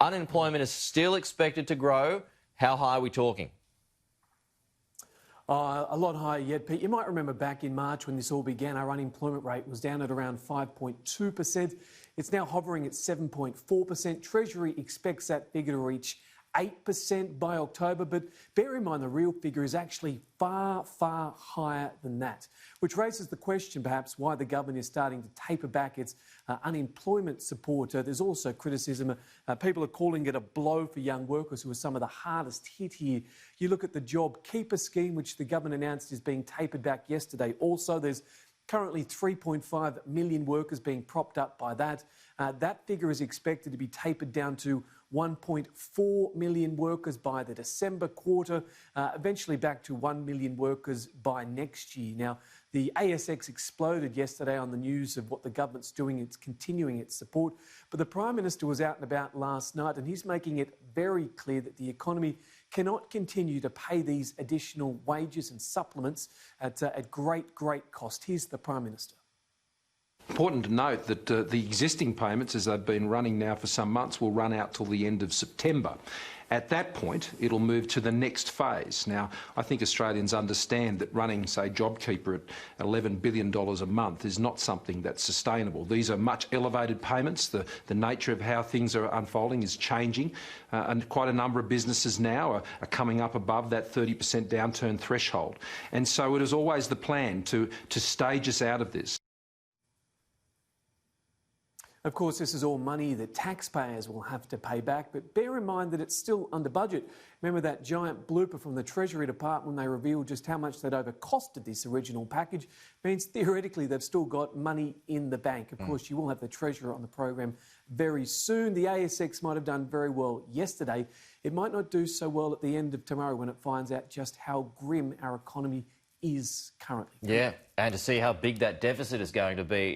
Unemployment is still expected to grow. How high are we talking? A lot higher yet, Pete. You might remember back in March when this all began, our unemployment rate was down at around 5.2%. It's now hovering at 7.4%. Treasury expects that figure to reach 8% by October, but bear in mind the real figure is actually far, far higher than that, which raises the question perhaps why the government is starting to taper back its unemployment support. There's also criticism. People are calling it a blow for young workers who are some of the hardest hit here. You look at the JobKeeper scheme, which the government announced is being tapered back yesterday. Also, there's currently 3.5 million workers being propped up by that. That figure is expected to be tapered down to 1.4 million workers by the December quarter, eventually back to 1 million workers by next year. Now, the ASX exploded yesterday on the news of what the government's doing. It's continuing its support. But the Prime Minister was out and about last night, and he's making it very clear that the economy cannot continue to pay these additional wages and supplements at great cost. Here's the Prime Minister. Important to note that the existing payments, as they've been running now for some months, will run out till the end of September. At that point, it'll move to the next phase. Now, I think Australians understand that running, say, JobKeeper at $11 billion a month is not something that's sustainable. These are much elevated payments. The nature of how things are unfolding is changing, and quite a number of businesses now are coming up above that 30% downturn threshold. And so it is always the plan to stage us out of this. Of course, this is all money that taxpayers will have to pay back, but bear in mind that it's still under budget. Remember that giant blooper from the Treasury Department when they revealed just how much they'd overcosted this original package? Means theoretically they've still got money in the bank. Of course, you will have the Treasurer on the program very soon. The ASX might have done very well yesterday. It might not do so well at the end of tomorrow when it finds out just how grim our economy is currently. Yeah, and to see how big that deficit is going to be.